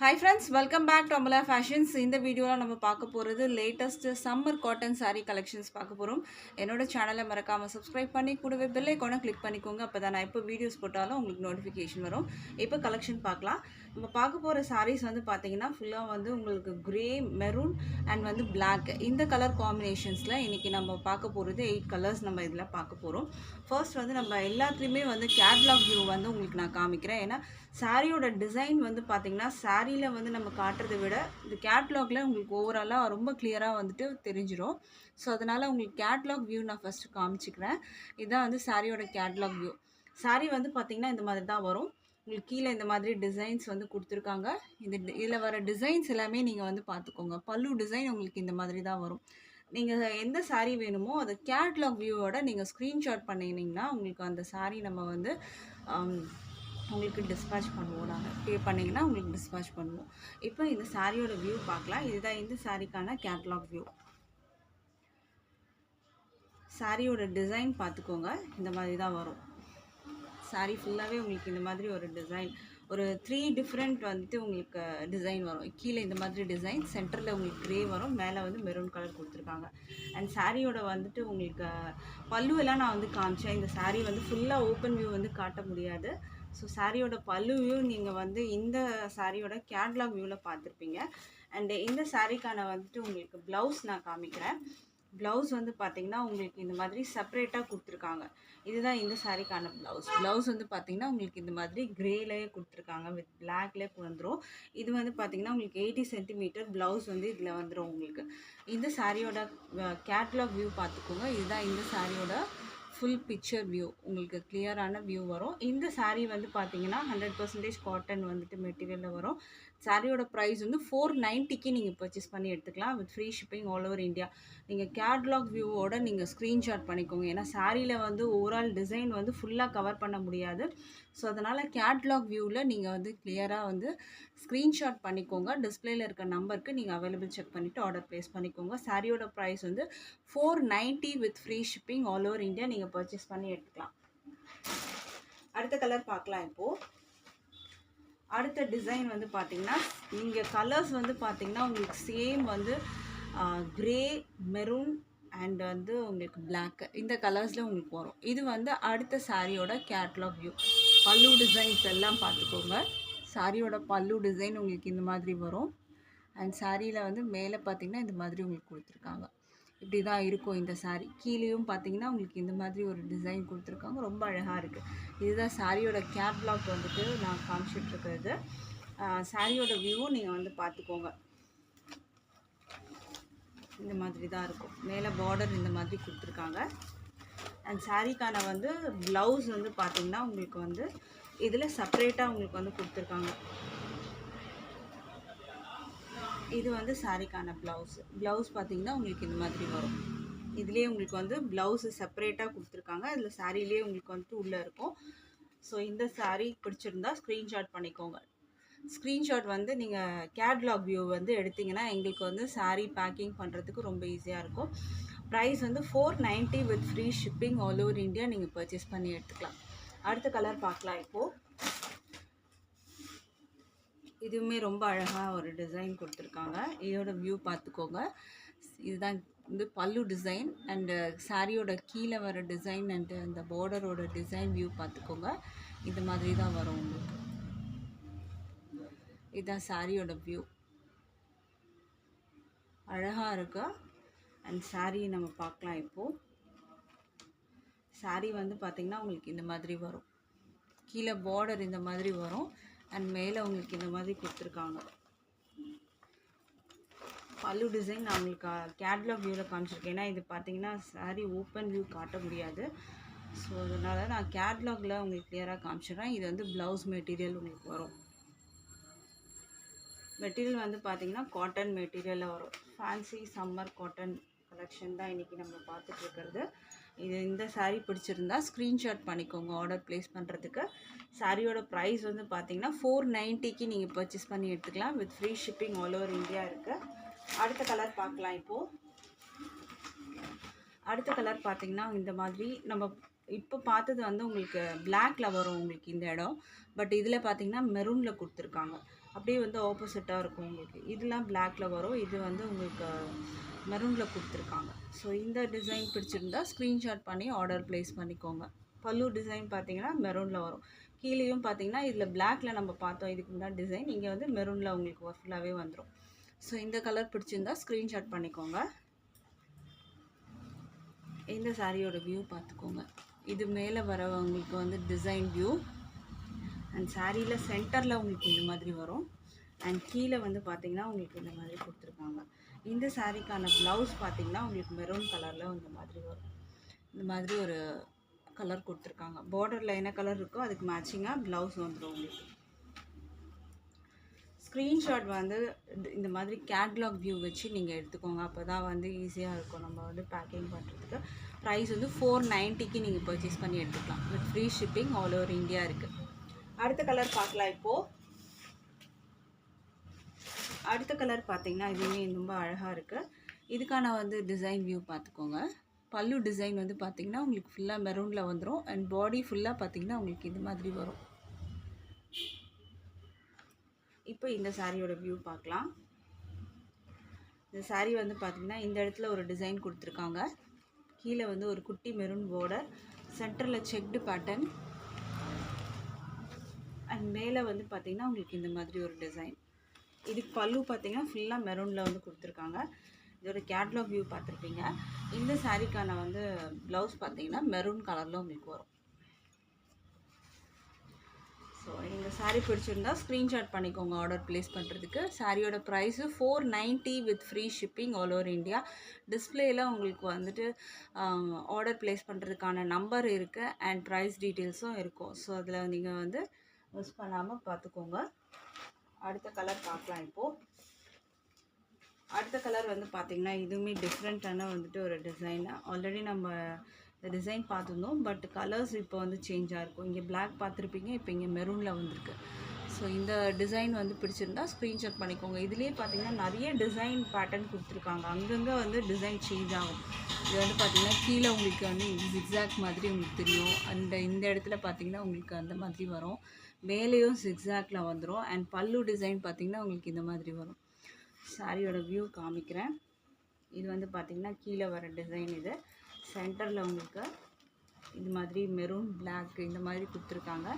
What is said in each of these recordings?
Hi friends, welcome back to Amala Fashions. இந்த வீடியோல நம்ம பார்க்க போறது latest summer cotton saree collections பார்க்க போறோம். என்னோட சேனலை மறக்காம subscribe பண்ணி கூடவே bell icon click பண்ணிக்கோங்க. அப்பதான் நான் எப்போ வீடியோஸ் போட்டாலும் உங்களுக்கு நோட்டிஃபிகேஷன் வரும். இப்போ கலெக்ஷன் பார்க்கலாம். நம்ம பார்க்க போற sarees வந்து பாத்தீங்கன்னா ஃபுல்லா வந்து உங்களுக்கு grey, maroon and வந்து black இந்த கலர் காம்பினேஷன்ஸ்ல இன்னைக்கு நம்ம பார்க்க போறது 8 கலர்ஸ் நம்ம இதல பார்க்க போறோம். ஃபர்ஸ்ட் வந்து நம்ம எல்லாத்துலயுமே வந்து கேட்டலாக் வியூ வந்து உங்களுக்கு நான் காமிக்கிறேன். ஏனா சாரியோட டிசைன் வந்து பாத்தீங்கன்னா சாரியில வந்து நம்ம காட்றதை விட இந்த கேட்டலாக்ல உங்களுக்கு ஓவராலா ரொம்ப கிளியரா வந்துட்டு தெரிஞ்சிரும். சோ அதனால உங்களுக்கு கேட்டலாக் வியூ நான் ஃபர்ஸ்ட் காமிச்சிக்கிறேன். இதான் வந்து சாரியோட கேட்டலாக் வியூ. சாரி வந்து பாத்தீங்கன்னா இந்த மாதிரி தான் வரும். உங்களுக்கு கீழ இந்த மாதிரி டிசைன்ஸ் வந்து கொடுத்திருக்காங்க. இதுல வர டிசைன்ஸ் எல்லாமே நீங்க வந்து பாத்துக்கோங்க. பல்லு டிசைன் உங்களுக்கு இந்த மாதிரி தான் வரும். நீங்க எந்த சாரி வேணுமோ அத கேட்டலாக் வியூவோட நீங்க ஸ்கிரீன்ஷாட் பண்ணினீங்கன்னா உங்களுக்கு அந்த சாரி நம்ம வந்து உங்களுக்கு டிஸ்பேட்ச் பண்ணுவோம். நாங்க பே பண்ணீங்கன்னா உங்களுக்கு டிஸ்பேட்ச் பண்ணுவோம். இப்போ இந்த சாரியோட வியூ பார்க்கலாம். இதுதான் இந்த சாரிக்கான கேட்டலாக் வியூ. சாரியோட டிசைன் பார்த்துக்கோங்க. இந்த மாதிரி தான் வரும். சாரி ஃபுல்லாவே உங்களுக்கு இந்த மாதிரி ஒரு டிசைன் ஒரு 3 டிஃபரண்ட் வந்துட்டு உங்களுக்கு டிசைன் வரும். கீழ இந்த மாதிரி டிசைன், சென்டர்ல உங்களுக்கு கிரே வரும், மேல வந்து மெரூன் கலர் கொடுத்திருக்காங்க. அண்ட் சாரியோட வந்துட்டு உங்களுக்கு பல்லு எல்லாம் நான் வந்து காமிச்சேன். இந்த சாரி வந்து ஃபுல்லா ஓபன் வியூ வந்து காட்ட முடியாது. ஸோ சாரியோட பல்லு வியூ நீங்க வந்து இந்த சாரியோட கேட்டலாக் வியூல பார்த்திருப்பீங்க. அண்ட் இந்த சாரிக்கான வந்துட்டு உங்களுக்கு பிளவுஸ் நான் காமிக்கிறேன். பிளவுஸ் வந்து பாத்தீங்கன்னா உங்களுக்கு இந்த மாதிரி செப்பரேட்டா கொடுத்திருக்காங்க. இதுதான் இந்த சாரிக்கான பிளவுஸ். பிளவுஸ் வந்து பாத்தீங்கன்னா உங்களுக்கு இந்த மாதிரி கிரேலயே கொடுத்திருக்காங்க வித் பிளாக்ல வந்துரும். இது வந்து பாத்தீங்கன்னா உங்களுக்கு 80 சென்டிமீட்டர் பிளவுஸ் வந்து இதுல வந்துரும் உங்களுக்கு. இந்த சாரியோட கேட்டலாக் வியூ பார்த்துக்கோங்க. இதுதான் இந்த சாரியோட ஃபுல் பிக்சர் வியூ. உங்களுக்கு கிளியரான வியூ வரும். இந்த சாரி வந்து பாத்தீங்கன்னா 100% காட்டன் வந்துட்டு மெட்டீரியல்ல வரும். சாரியோட பிரைஸ் வந்து 490க்கு நீங்க பர்ச்சேஸ் பண்ணி எடுத்துக்கலாம் with free shipping all over India. நீங்க கேட்டலாக் வியூவோட நீங்க ஸ்கிரீன்ஷாட் பண்ணிக்கோங்க. ஏன்னா சாரியில வந்து ஓவரால் டிசைன் வந்து ஃபுல்லா கவர் பண்ண முடியாது. ஸோ அதனால கேட்டலாக் வியூல நீங்க வந்து கிளியரா வந்து ஸ்கிரீன்ஷாட் பண்ணிக்கோங்க. டிஸ்ப்ளேல இருக்க நம்பருக்கு நீங்க அவைலபிள் செக் பண்ணிட்டு ஆர்டர் பிளேஸ் பண்ணிக்கோங்க. சாரியோட பிரைஸ் வந்து 490 with free shipping all over India நீங்க பர்ச்சேஸ் பண்ணி எடுத்துக்கலாம். அடுத்த கலர் பார்க்கலாம் இப்போ. அடுத்த டிசைன் வந்து பாத்தீங்கன்னா நீங்க கலர்ஸ் வந்து பாத்தீங்கன்னா உங்களுக்கு சேம் வந்து கிரே, மெரூன் அண்ட் வந்து உங்களுக்கு black இந்த கலர்ஸ்ல உங்களுக்கு வரும். இது வந்து அடுத்த சாரியோட கேட்டலாக் வியூ. பல்லு டிசைன்ஸ் எல்லாம் பார்த்துக்கோங்க. சாரியோட பல்லு டிசைன் உங்களுக்கு இந்த மாதிரி வரும். அண்ட் சாரியில வந்து மேலே பார்த்தீங்கன்னா இந்த மாதிரி உங்களுக்கு கொடுத்துருக்காங்க. இப்படி தான் இருக்கும் இந்த சாரி. கீழேயும் பார்த்தீங்கன்னா உங்களுக்கு இந்த மாதிரி ஒரு டிசைன் கொடுத்துருக்காங்க. ரொம்ப அழகாக இருக்குது. இதுதான் சாரியோட கேட்டலாக் வந்துட்டு நான் காமிச்சிட்டு இருக்கிறது. சாரியோட வியூவும் நீங்கள் வந்து பார்த்துக்கோங்க. இந்த மாதிரி தான் இருக்கும். மேலே பார்டர் இந்த மாதிரி கொடுத்துருக்காங்க. அண்ட் சாரிக்கான வந்து ப்ளவுஸ் வந்து பார்த்தீங்கன்னா உங்களுக்கு வந்து இதில் செப்பரேட்டாக உங்களுக்கு வந்து கொடுத்துருக்காங்க. இது வந்து சாரிக்கான ப்ளவுஸ். ப்ளவுஸ் பார்த்தீங்கன்னா உங்களுக்கு இந்த மாதிரி வரும். இதுலேயே உங்களுக்கு வந்து ப்ளவுஸ் செப்பரேட்டாக கொடுத்துருக்காங்க. இதில் சாரியிலே உங்களுக்கு வந்துட்டு உள்ளே இருக்கும். ஸோ இந்த சாரி பிடிச்சிருந்தா ஸ்க்ரீன்ஷாட் பண்ணிக்கோங்க. ஸ்க்ரீன்ஷாட் வந்து நீங்கள் கேட்டலாக் வியூ வந்து எடுத்தீங்கன்னா எங்களுக்கு வந்து சாரி பேக்கிங் பண்ணுறதுக்கு ரொம்ப ஈஸியாக இருக்கும். ப்ரைஸ் வந்து 490 with free shipping all over India நீங்கள் பர்ச்சேஸ் பண்ணி எடுத்துக்கலாம். அடுத்த கலர் பார்க்கலாம் இப்போது. இதுவுமே ரொம்ப அழகாக ஒரு டிசைன் கொடுத்துருக்காங்க. இதோட வியூ பார்த்துக்கோங்க. இதுதான் வந்து பல்லு டிசைன் அண்டு சாரியோட கீழே வர டிசைன் அண்டு அந்த பார்டரோட டிசைன் வியூ பார்த்துக்கோங்க. இந்த மாதிரி தான் வரும் உங்களுக்கு. இதுதான் சாரியோட வியூ. அழகாக இருக்கா. அண்ட் சாரி நம்ம பார்க்கலாம் இப்போது. சாரி வந்து பார்த்திங்கன்னா உங்களுக்கு இந்த மாதிரி வரும். கீழே பார்டர் இந்த மாதிரி வரும். அண்ட் மேலே உங்களுக்கு இந்த மாதிரி கொடுத்துருக்காங்க. பல்லு டிசைன் நான் உங்களுக்கு கேட்டலாக் வியூவில் காமிச்சிருக்கேன். ஏன்னா இது பார்த்தீங்கன்னா சாரி ஓப்பன் வியூ காட்ட முடியாது. ஸோ அதனால் நான் கேட்டலாகில் உங்களுக்கு கிளியராக காமிச்சிடுறேன். இது வந்து ப்ளவுஸ் மெட்டீரியல் உங்களுக்கு வரும். மெட்டீரியல் வந்து பார்த்தீங்கன்னா காட்டன் மெட்டீரியலில் வரும். ஃபேன்சி சம்மர் காட்டன் கலெக்ஷன் தான் இன்றைக்கி நம்ம பார்த்துட்ருக்கிறது. இந்த சாரீ பிடிச்சிருந்தா ஸ்க்ரீன்ஷாட் பண்ணிக்கோங்க ஆர்டர் ப்ளேஸ் பண்ணுறதுக்கு. சாரியோட ப்ரைஸ் வந்து பார்த்தீங்கன்னா 490க்கு நீங்கள் பர்ச்சேஸ் பண்ணி எடுத்துக்கலாம் with free shipping all over India இருக்குது. அடுத்த கலர் பார்க்கலாம் இப்போது. அடுத்த கலர் பார்த்தீங்கன்னா இந்த மாதிரி நம்ம இப்போ பார்த்தது வந்து உங்களுக்கு பிளாக்ல வரும் உங்களுக்கு இந்த இடம். பட் இதில் பார்த்தீங்கன்னா மெரூனில் கொடுத்துருக்காங்க. அப்படியே வந்து ஆப்போசிட்டாக இருக்கும் உங்களுக்கு. இதெல்லாம் பிளாக்ல வரும். இது வந்து உங்களுக்கு மெரூனில் கொடுத்துருக்காங்க. ஸோ இந்த டிசைன் பிடிச்சிருந்தா ஸ்க்ரீன்ஷாட் பண்ணி ஆர்டர் ப்ளேஸ் பண்ணிக்கோங்க. பல்லு டிசைன் பார்த்தீங்கன்னா மெரூனில் வரும். கீழேயும் பார்த்தீங்கன்னா இதில் பிளாக்ல நம்ம பார்த்தோம் இதுக்கு முன்னாடி டிசைன். இங்கே வந்து மெரூனில் உங்களுக்கு ஃபுல்லாகவே வந்துடும். ஸோ இந்த கலர் பிடிச்சிருந்தா ஸ்க்ரீன்ஷாட் பண்ணிக்கோங்க. இந்த சாரியோட வியூ பார்த்துக்கோங்க. இது மேலே வர உங்களுக்கு வந்து டிசைன் வியூ. அண்ட் சாரியில் சென்டரில் உங்களுக்கு இந்த மாதிரி வரும். அண்ட் கீழே வந்து பார்த்திங்கன்னா உங்களுக்கு இந்த மாதிரி கொடுத்துருக்காங்க. இந்த சாரிக்கான ப்ளவுஸ் பார்த்திங்கன்னா உங்களுக்கு மெரூன் கலரில் இந்த மாதிரி வரும். இந்த மாதிரி ஒரு கலர் கொடுத்துருக்காங்க. பார்டரில் என்ன கலர் இருக்கோ அதுக்கு மேட்சிங்காக ப்ளவுஸ் வந்துடும் உங்களுக்கு. ஸ்க்ரீன்ஷாட் வந்து இந்த மாதிரி கேட்லாக் வியூ வச்சு நீங்கள் எடுத்துக்கோங்க. அப்போ தான் வந்து ஈஸியாக இருக்கும் நம்ம வந்து பேக்கிங் பண்ணுறதுக்கு. ப்ரைஸ் வந்து 490க்கு நீங்கள் பர்ச்சேஸ் பண்ணி எடுத்துக்கலாம். With free shipping all over India இருக்குது. அடுத்த கலர் பார்க்கலாம். இப்போது அடுத்த கலர் பார்த்தீங்கன்னா இதுவே ரொம்ப அழகாக இருக்குது. இதுக்கான வந்து டிசைன் வியூ பார்த்துக்கோங்க. பல்லு டிசைன் வந்து பார்த்திங்கன்னா உங்களுக்கு ஃபுல்லாக மெரூனில் வந்துடும். அண்ட் பாடி ஃபுல்லாக பார்த்திங்கன்னா உங்களுக்கு இது மாதிரி வரும். இப்போ இந்த சாரியோட வியூ பார்க்கலாம். இந்த சாரீ வந்து பார்த்திங்கன்னா இந்த இடத்துல ஒரு டிசைன் கொடுத்துருக்காங்க. கீழே வந்து ஒரு குட்டி மெரூன் பார்டர், சென்டரில் செக்டு பேட்டர்ன், அண்ட் மேலே வந்து பார்த்திங்கன்னா உங்களுக்கு இந்த மாதிரி ஒரு டிசைன். இதுக்கு பல்லு பார்த்திங்கன்னா ஃபுல்லாக மெரூனில் வந்து கொடுத்துருக்காங்க. இதோட கேட்லாக் வியூ பார்த்துருப்பீங்க. இந்த சாரீக்கான வந்து ப்ளவுஸ் பார்த்திங்கன்னா மெரூன் கலரில் உங்களுக்கு வரும். ஸோ இந்த சாரீ பிடிச்சிருந்தா ஸ்க்ரீன்ஷாட் பண்ணிக்கோங்க ஆர்டர் ப்ளேஸ் பண்ணுறதுக்கு. சாரியோட price 490 with free shipping all over India. டிஸ்பிளேயில் உங்களுக்கு வந்துட்டு ஆர்டர் ப்ளேஸ் பண்ணுறதுக்கான நம்பர் இருக்குது அண்ட் ப்ரைஸ் டீட்டெயில்ஸும் இருக்கும். ஸோ அதில் நீங்கள் வந்து மிஸ் பண்ணாமல் பார்த்துக்கோங்க. அடுத்த கலர் பார்க்கலாம். இப்போது அடுத்த கலர் வந்து பார்த்திங்கன்னா இதுவுமே டிஃப்ரெண்ட்டான வந்துட்டு ஒரு டிசைன். ஆல்ரெடி நம்ம இந்த டிசைன் பார்த்துருந்தோம். பட் கலர்ஸ் இப்போ வந்து சேஞ்சாக இருக்கும். இங்கே பிளாக் பார்த்துருப்பீங்க, இப்போ இங்கே மெரூனில் வந்திருக்கு. ஸோ இந்த டிசைன் வந்து பிடிச்சிருந்தா ஸ்க்ரீன்ஷாட் பண்ணிக்கோங்க. இதுலேயே பார்த்திங்கன்னா நிறைய டிசைன் பேட்டர்ன் கொடுத்துருக்காங்க. அங்கங்கே வந்து டிசைன் சேஞ்ச் ஆகும். இது வந்து பார்த்திங்கன்னா கீழே உங்களுக்கு வந்து ஜிக்ஸாக் மாதிரி உங்களுக்கு தெரியும். இந்த இடத்துல பார்த்திங்கன்னா உங்களுக்கு அந்த மாதிரி வரும். மேலேயும் ஜிக்ஸாக்ல வந்துடும். அண்ட் பல்லு டிசைன் பார்த்திங்கன்னா உங்களுக்கு இந்த மாதிரி வரும். சாரியோட வியூ காமிக்கிறேன். இது வந்து பார்த்திங்கன்னா கீழே வர டிசைன். இது சென்டரில் உங்களுக்கு இது மாதிரி மெரூன் பிளாக் இந்த மாதிரி கொடுத்துருக்காங்க.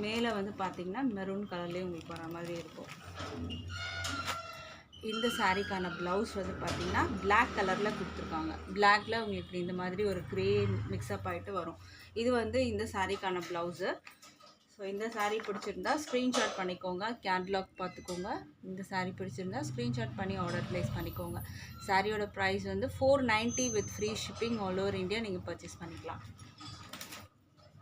மேலே வந்து பார்த்திங்கன்னா மெரூன் கலர்லேயே உங்களுக்கு வர மாதிரி இருக்கும். இந்த சாரீக்கான ப்ளவுஸ் வந்து பார்த்திங்கன்னா பிளாக் கலரில் கொடுத்துருக்காங்க. பிளாக்ல உங்களுக்கு இந்த மாதிரி ஒரு க்ரே மிக்ஸ்அப் ஆகிட்டு வரும். இது வந்து இந்த சாரீக்கான ப்ளவுஸு. ஸோ இந்த சாரீ பிடிச்சிருந்தா ஸ்க்ரீன்ஷாட் பண்ணிக்கோங்க. கேட்லாக் பார்த்துக்கோங்க. இந்த சாரீ பிடிச்சிருந்தா ஸ்க்ரீன்ஷாட் பண்ணி ஆர்டர் ப்ளேஸ் பண்ணிக்கோங்க. சாரியோட ப்ரைஸ் வந்து 490 with free shipping all over India நீங்கள் பர்ச்சேஸ் பண்ணிக்கலாம்.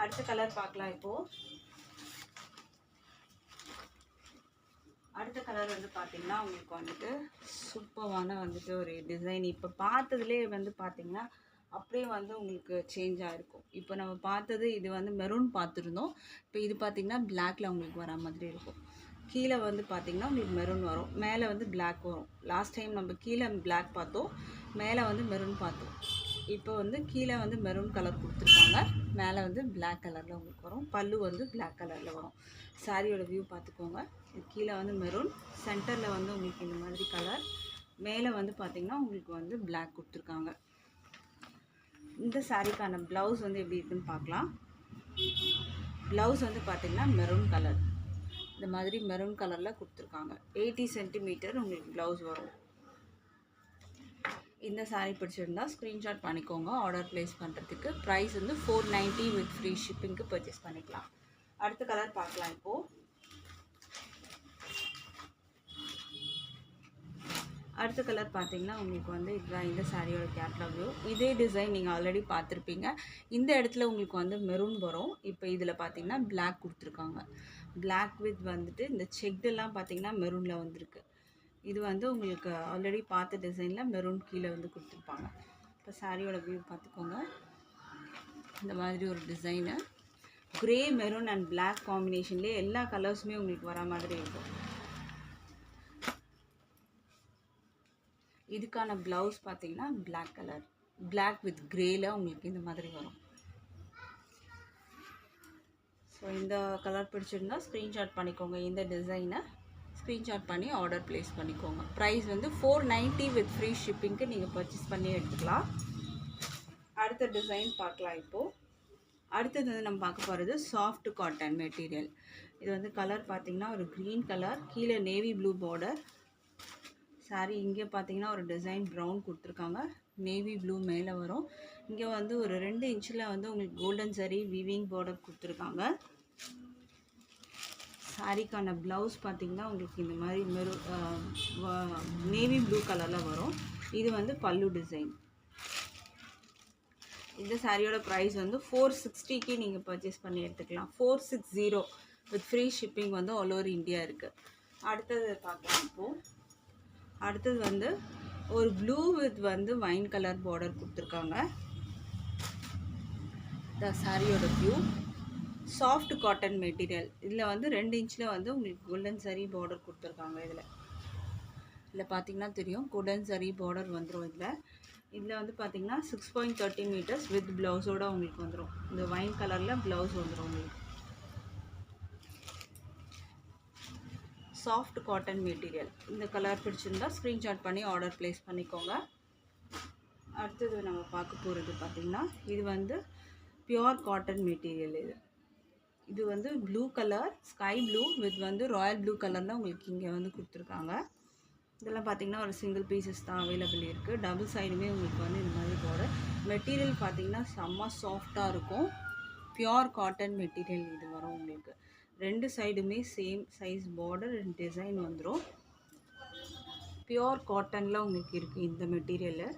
அடுத்த கலர் பார்க்கலாம். இப்போது அடுத்த கலர் வந்து பார்த்திங்கன்னா உங்களுக்கு வந்துட்டு சூப்பரான வந்துட்டு ஒரு டிசைன். இப்போ பார்த்ததுலேயே வந்து பார்த்திங்கன்னா அப்படியே வந்து உங்களுக்கு சேஞ்ச் ஆகிருக்கும். இப்போ நம்ம பார்த்தது இது வந்து மெரூன் பார்த்துருந்தோம். இப்போ இது பார்த்திங்கன்னா பிளாக்ல உங்களுக்கு வர மாதிரி இருக்கும். கீழே வந்து பார்த்திங்கன்னா உங்களுக்கு மெரூன் வரும், மேலே வந்து பிளாக் வரும். லாஸ்ட் டைம் நம்ம கீழே பிளாக் பார்த்தோம், மேலே வந்து மெரூன் பார்த்தோம். இப்போ வந்து கீழே வந்து மெரூன் கலர் கொடுத்துருக்காங்க, மேலே வந்து பிளாக் கலரில் உங்களுக்கு வரும். பல்லு வந்து பிளாக் கலரில் வரும். சாரியோட வியூ பார்த்துக்கோங்க. கீழே வந்து மெரூன், சென்டரில் வந்து உங்களுக்கு இந்த மாதிரி கலர், மேலே வந்து பார்த்திங்கன்னா உங்களுக்கு வந்து பிளாக் கொடுத்துருக்காங்க. இந்த சாரீக்கான ப்ளவுஸ் வந்து எப்படி இருக்குன்னு பார்க்கலாம். ப்ளவுஸ் வந்து பார்த்திங்கன்னா மெரூன் கலர், இந்த மாதிரி மெரூன் கலரில் கொடுத்துருக்காங்க. 80 சென்டிமீட்டர் உங்களுக்கு ப்ளவுஸ் வரும். இந்த சாரீ பிடிச்சிருந்தா ஸ்க்ரீன்ஷாட் பண்ணிக்கோங்க ஆர்டர் ப்ளேஸ் பண்ணுறதுக்கு. ப்ரைஸ் வந்து 490 வித் ஃப்ரீ ஷிப்பிங்க்கு பர்ச்சேஸ் பண்ணிக்கலாம். அடுத்த கலர் பார்க்கலாம். இப்போது அடுத்த கலர் பார்த்திங்கன்னா உங்களுக்கு வந்து இதுதான் இந்த சாரியோட கேட்லாக் வியூ. இதே டிசைன் நீங்கள் ஆல்ரெடி பார்த்துருப்பீங்க. இந்த இடத்துல உங்களுக்கு வந்து மெரூன் வரும். இப்போ இதில் பார்த்திங்கன்னா பிளாக் கொடுத்துருக்காங்க. பிளாக் வித் வந்துட்டு இந்த செக்டெல்லாம் பார்த்திங்கன்னா மெரூனில் வந்திருக்கு. இது வந்து உங்களுக்கு ஆல்ரெடி பார்த்த டிசைனில் மெரூன் கீழே வந்து கொடுத்துருப்பாங்க. இப்போ சாரியோட வியூ பார்த்துக்கோங்க. இந்த மாதிரி ஒரு design grey maroon and black காம்பினேஷன்லேயே எல்லா கலர்ஸுமே உங்களுக்கு வர மாதிரி இருக்கும். இதுக்கான ப்ளவுஸ் பார்த்தீங்கன்னா பிளாக் கலர், பிளாக் வித் கிரேல உங்களுக்கு இந்த மாதிரி வரும். ஸோ இந்த கலர் பிடிச்சிருந்தா ஸ்க்ரீன்ஷாட் பண்ணிக்கோங்க. இந்த டிசைனை ஸ்க்ரீன்ஷாட் பண்ணி ஆர்டர் ப்ளேஸ் பண்ணிக்கோங்க. ப்ரைஸ் வந்து 490 வித் ஃப்ரீ ஷிப்பிங்க்கு நீங்கள் பர்ச்சேஸ் பண்ணி எடுத்துக்கலாம். அடுத்த டிசைன் பார்க்கலாம். இப்போது அடுத்தது வந்து நம்ம பார்க்க போகிறது சாஃப்ட் காட்டன் மெட்டீரியல். இது வந்து கலர் பார்த்திங்கன்னா ஒரு க்ரீன் கலர், கீழே நேவி ப்ளூ பார்டர். சாரீ இங்கே பார்த்தீங்கன்னா ஒரு டிசைன் ப்ரௌன் கொடுத்துருக்காங்க, நேவி ப்ளூ மேலே வரும். இங்கே வந்து ஒரு 2 இன்ச்சில் வந்து உங்களுக்கு கோல்டன் சரி வீவிங் பார்டர் கொடுத்துருக்காங்க. சாரீக்கான ப்ளவுஸ் பார்த்திங்கன்னா உங்களுக்கு இந்த மாதிரி நேவி ப்ளூ கலரில் வரும். இது வந்து பல்லு டிசைன். இந்த சாரியோட ப்ரைஸ் வந்து 460க்கு நீங்கள் பர்ச்சேஸ் பண்ணி எடுத்துக்கலாம். 460 வித் ஃப்ரீ ஷிப்பிங் வந்து ஆல் ஓவர் இந்தியா இருக்குது. அடுத்தது பார்க்கலாம். இப்போது அடுத்தது வந்து ஒரு ப்ளூ வித் வந்து வைன் கலர் பார்டர் கொடுத்துருக்காங்க. இந்த சாரியோட ப்ளூ சாஃப்ட் காட்டன் மெட்டீரியல். இதில் வந்து 2 இன்ச்சில் வந்து உங்களுக்கு கோல்டன் சரி பார்டர் கொடுத்துருக்காங்க. இதில் பார்த்தீங்கன்னா தெரியும், கோல்டன் சரி பார்டர் வந்துடும். இதில் வந்து பார்த்தீங்கன்னா 6.30 மீட்டர்ஸ் வித் ப்ளவுஸோடு உங்களுக்கு வந்துடும். இந்த வைன் கலரில் ப்ளவுஸ் வந்துடும் உங்களுக்கு. Soft cotton material. இந்த கலர் பிடிச்சிருந்தா ஸ்க்ரீன்ஷாட் பண்ணி ஆர்டர் ப்ளேஸ் பண்ணிக்கோங்க. அடுத்தது நம்ம பார்க்க போகிறது பார்த்திங்கன்னா இது வந்து பியோர் காட்டன் மெட்டீரியல். இது வந்து blue colour, sky blue with வந்து ராயல் ப்ளூ கலரில் உங்களுக்கு இங்கே வந்து கொடுத்துருக்காங்க. இதெல்லாம் பார்த்திங்கன்னா ஒரு சிங்கிள் பீசஸ் தான் அவைலபிள் இருக்குது. டபுள் சைடுமே உங்களுக்கு வந்து இந்த மாதிரி பார்டர். மெட்டீரியல் பார்த்திங்கன்னா செம்ம சாஃப்டாக இருக்கும். பியோர் காட்டன் மெட்டீரியல் இது வரும் உங்களுக்கு. 2 சைடுமே same size border and design வந்துடும். பியோர் காட்டனில் உங்களுக்கு இருக்குது இந்த மெட்டீரியலு.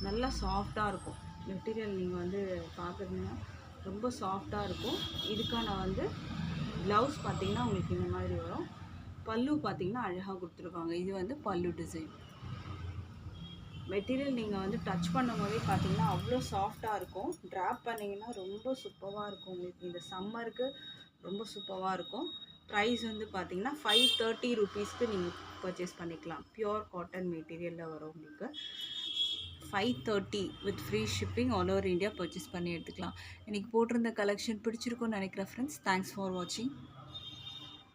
நல்லா சாஃப்டாக இருக்கும் மெட்டீரியல். நீங்கள் வந்து பார்க்குறீங்கன்னா ரொம்ப சாஃப்டாக இருக்கும். இதுக்கான வந்து ப்ளவுஸ் பார்த்திங்கன்னா உங்களுக்கு இந்த மாதிரி வரும். பல்லு பார்த்திங்கன்னா அழகாக கொடுத்துருக்காங்க. இது வந்து பல்லு டிசைன். மெட்டீரியல் நீங்கள் வந்து டச் பண்ணும் போதே பார்த்திங்கன்னா அவ்வளோ சாஃப்டாக இருக்கும். ட்ராப் பண்ணிங்கன்னா ரொம்ப சூப்பராக இருக்கும் உங்களுக்கு. இந்த சம்மருக்கு ரொம்ப சூப்பராக இருக்கும். ப்ரைஸ் வந்து பார்த்திங்கன்னா 530 ருபீஸ்க்கு நீங்கள் பர்ச்சேஸ் பண்ணிக்கலாம். பியோர் காட்டன் மெட்டீரியலில் வரும் உங்களுக்கு. 530 with free shipping all over India purchase பண்ணி எடுத்துக்கலாம். இன்றைக்கி போட்டிருந்த கலெக்ஷன் பிடிச்சிருக்கும்னு நினைக்கிறேன் ஃப்ரெண்ட்ஸ். தேங்க்ஸ் ஃபார் வாட்சிங்.